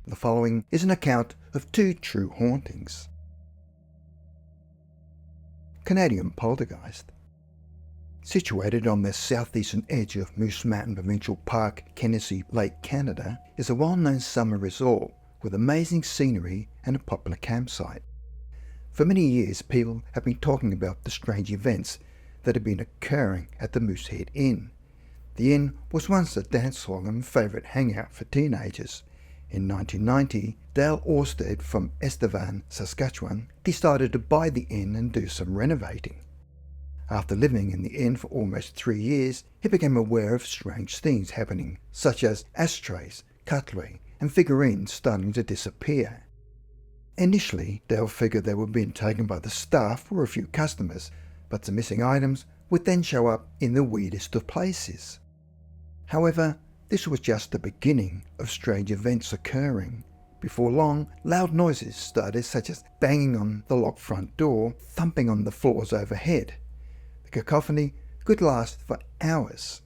The following is an account of two true hauntings. Canadian poltergeist. Situated on the southeastern edge of Moose Mountain Provincial Park, Kenosee Lake, Canada, is a well-known summer resort with amazing scenery and a popular campsite. For many years, people have been talking about the strange events that have been occurring at the Moosehead Inn. The inn was once a dance hall and favourite hangout for teenagers. In 1990, Dale Orsted from Estevan, Saskatchewan, decided to buy the inn and do some renovating. After living in the inn for almost 3 years, he became aware of strange things happening, such as ashtrays, cutlery, and figurines starting to disappear. Initially, Dale figured they were being taken by the staff or a few customers, but the missing items would then show up in the weirdest of places. However, this was just the beginning of strange events occurring. Before long, loud noises started, such as banging on the locked front door, thumping on the floors overhead. The cacophony could last for hours.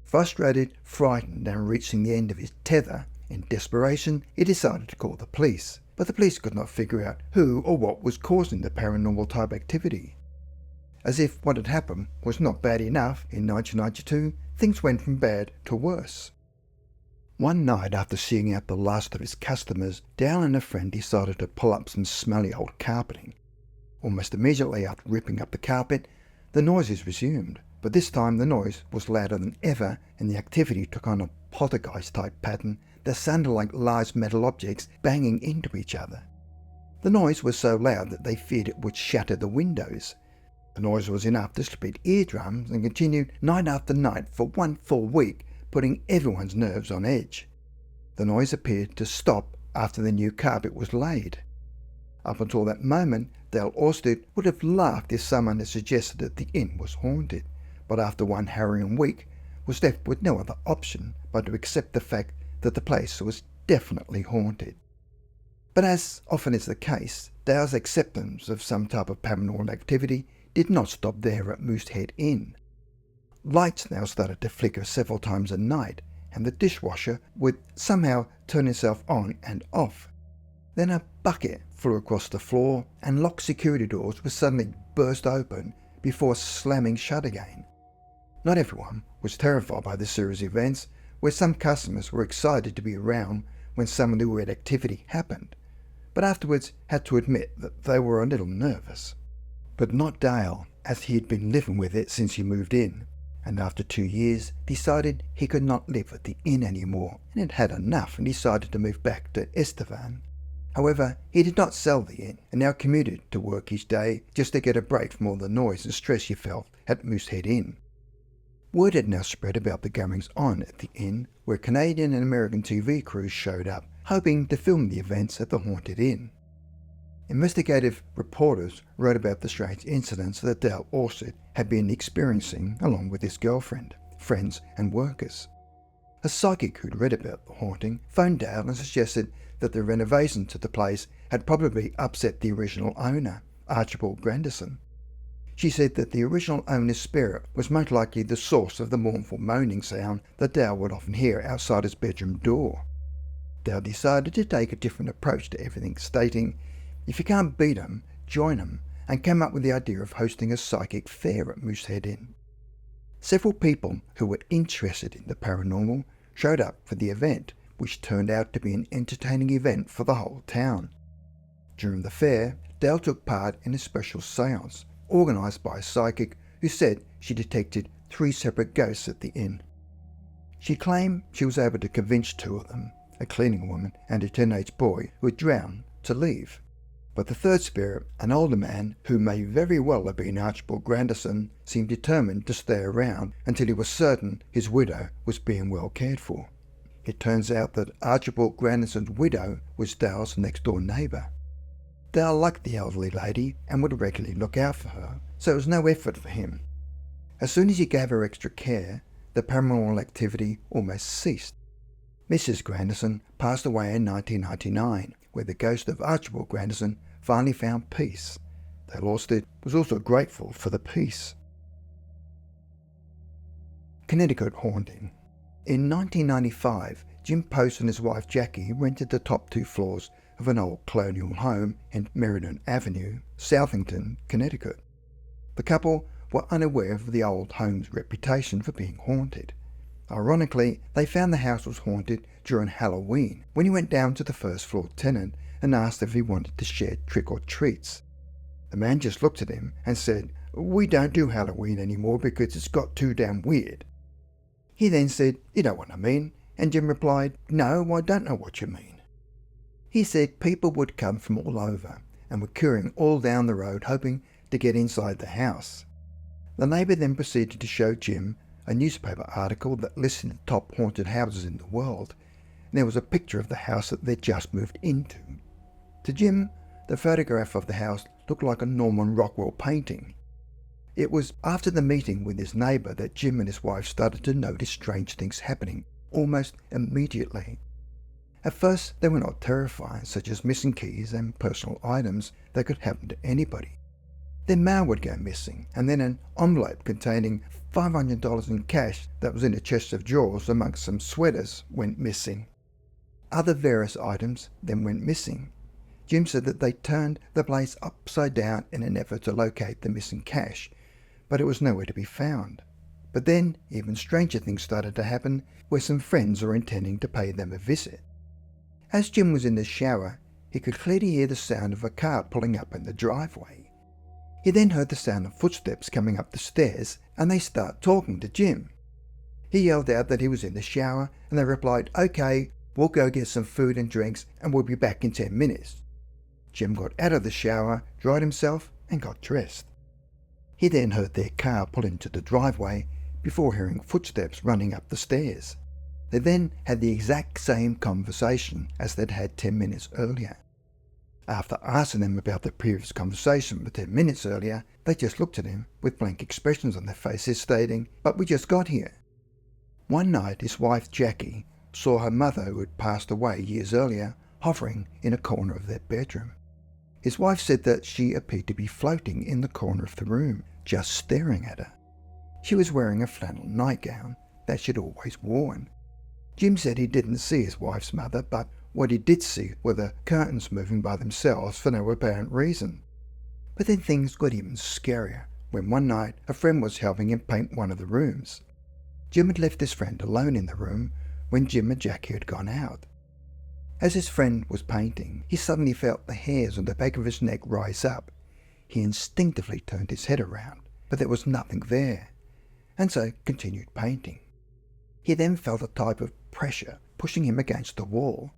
Frustrated, frightened, and reaching the end of his tether, in desperation, he decided to call the police. But the police could not figure out who or what was causing the paranormal type activity. As if what had happened was not bad enough, in 1992, things went from bad to worse. One night, after seeing out the last of his customers, Dale and a friend decided to pull up some smelly old carpeting. Almost immediately after ripping up the carpet, the noises resumed, but this time the noise was louder than ever and the activity took on a poltergeist-type pattern that sounded like large metal objects banging into each other. The noise was so loud that they feared it would shatter the windows. The noise was enough to split eardrums and continued night after night for 1 full week, putting everyone's nerves on edge. The noise appeared to stop after the new carpet was laid. Up until that moment, Dale Orsted would have laughed if someone had suggested that the inn was haunted, but after one harrowing week, was left with no other option but to accept the fact that the place was definitely haunted. But as often is the case, Dale's acceptance of some type of paranormal activity did not stop there at Moosehead Inn. Lights now started to flicker several times a night, and the dishwasher would somehow turn itself on and off. Then a bucket flew across the floor, and locked security doors would suddenly burst open before slamming shut again. Not everyone was terrified by this series of events, where some customers were excited to be around when some of the weird activity happened, but afterwards had to admit that they were a little nervous. But not Dale, as he had been living with it since he moved in, and after 2 years decided he could not live at the inn anymore and had had enough and decided to move back to Estevan. However, he did not sell the inn and now commuted to work each day just to get a break from all the noise and stress he felt at Moosehead Inn. Word had now spread about the goings-on at the inn, where Canadian and American TV crews showed up, hoping to film the events at the haunted inn. Investigative reporters wrote about the strange incidents that Dale Orsted had been experiencing along with his girlfriend, friends and workers. A psychic who'd read about the haunting phoned Dale and suggested that the renovations to the place had probably upset the original owner, Archibald Grandison. She said that the original owner's spirit was most likely the source of the mournful moaning sound that Dale would often hear outside his bedroom door. Dale decided to take a different approach to everything, stating, "If you can't beat 'em, join 'em," and came up with the idea of hosting a psychic fair at Moosehead Inn. Several people who were interested in the paranormal showed up for the event, which turned out to be an entertaining event for the whole town. During the fair, Dale took part in a special seance, organised by a psychic who said she detected 3 separate ghosts at the inn. She claimed she was able to convince 2 of them, a cleaning woman and a teenage boy who had drowned, to leave. But the third spirit, an older man who may very well have been Archibald Grandison, seemed determined to stay around until he was certain his widow was being well cared for. It turns out that Archibald Grandison's widow was Dale's next-door neighbour. Dale liked the elderly lady and would regularly look out for her, so it was no effort for him. As soon as he gave her extra care, the paranormal activity almost ceased. Mrs. Grandison passed away in 1999, where the ghost of Archibald Grandison finally found peace. They lost it, was also grateful for the peace. Connecticut haunting. In 1995, Jim Post and his wife Jackie rented the top 2 floors of an old colonial home in Meriden Avenue, Southington, Connecticut. The couple were unaware of the old home's reputation for being haunted. Ironically, they found the house was haunted during Halloween when he went down to the first floor tenant and asked if he wanted to share trick-or-treats. The man just looked at him and said, "We don't do Halloween anymore because it's got too damn weird." He then said, "You know what I mean?" And Jim replied, "No, I don't know what you mean." He said people would come from all over and were queuing all down the road hoping to get inside the house. The neighbour then proceeded to show Jim a newspaper article that listed the top haunted houses in the world, and there was a picture of the house that they'd just moved into. To Jim, the photograph of the house looked like a Norman Rockwell painting. It was after the meeting with his neighbour that Jim and his wife started to notice strange things happening almost immediately. At first, they were not terrifying, such as missing keys and personal items that could happen to anybody. Then mail would go missing, and then an envelope containing $500 in cash that was in a chest of drawers amongst some sweaters went missing. Other various items then went missing. Jim said that they turned the place upside down in an effort to locate the missing cash, but it was nowhere to be found. But then, even stranger things started to happen, where some friends were intending to pay them a visit. As Jim was in the shower, he could clearly hear the sound of a car pulling up in the driveway. He then heard the sound of footsteps coming up the stairs, and they start talking to Jim. He yelled out that he was in the shower, and they replied, "Okay, we'll go get some food and drinks, and we'll be back in 10 minutes. Jim got out of the shower, dried himself, and got dressed. He then heard their car pull into the driveway before hearing footsteps running up the stairs. They then had the exact same conversation as they'd had 10 minutes earlier. After asking them about the previous conversation with 10 minutes earlier, they just looked at him with blank expressions on their faces stating, "But we just got here." One night his wife Jackie saw her mother, who had passed away years earlier, hovering in a corner of their bedroom. His wife said that she appeared to be floating in the corner of the room, just staring at her. She was wearing a flannel nightgown that she'd always worn. Jim said he didn't see his wife's mother, but what he did see were the curtains moving by themselves for no apparent reason. But then things got even scarier when one night a friend was helping him paint one of the rooms. Jim had left his friend alone in the room when Jim and Jackie had gone out. As his friend was painting, he suddenly felt the hairs on the back of his neck rise up. He instinctively turned his head around, but there was nothing there, and so continued painting. He then felt a type of pressure pushing him against the wall.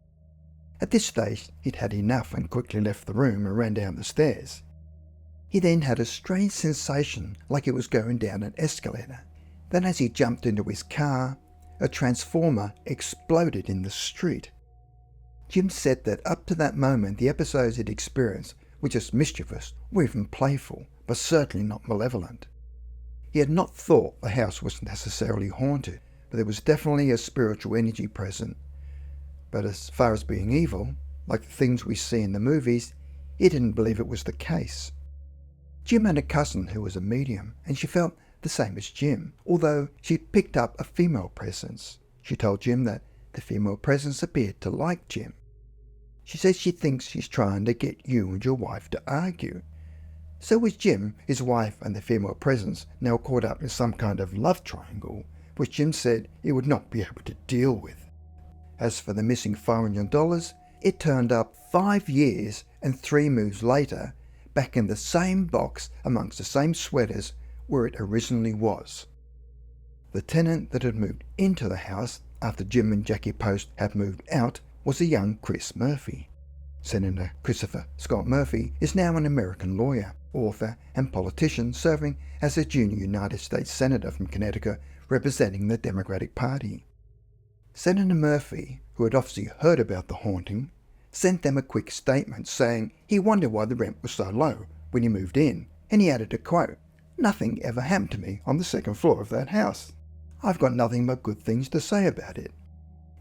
At this stage, he'd had enough and quickly left the room and ran down the stairs. He then had a strange sensation like he was going down an escalator. Then as he jumped into his car, a transformer exploded in the street. Jim said that up to that moment the episodes he'd experienced were just mischievous or even playful, but certainly not malevolent. He had not thought the house was necessarily haunted, but there was definitely a spiritual energy present. But as far as being evil, like the things we see in the movies, he didn't believe it was the case. Jim had a cousin who was a medium, and she felt the same as Jim, although she'd picked up a female presence. She told Jim that the female presence appeared to like Jim. She says she thinks she's trying to get you and your wife to argue. So was Jim, his wife and the female presence now caught up in some kind of love triangle, which Jim said he would not be able to deal with. As for the missing $500, it turned up 5 years and 3 moves later, back in the same box amongst the same sweaters where it originally was. The tenant that had moved into the house after Jim and Jackie Post had moved out was a young Chris Murphy. Senator Christopher Scott Murphy is now an American lawyer, author, and politician serving as a junior United States Senator from Connecticut representing the Democratic Party. Senator Murphy, who had obviously heard about the haunting, sent them a quick statement saying he wondered why the rent was so low when he moved in, and he added a quote, "Nothing ever happened to me on the second floor of that house. I've got nothing but good things to say about it."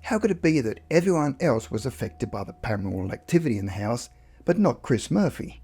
How could it be that everyone else was affected by the paranormal activity in the house, but not Chris Murphy?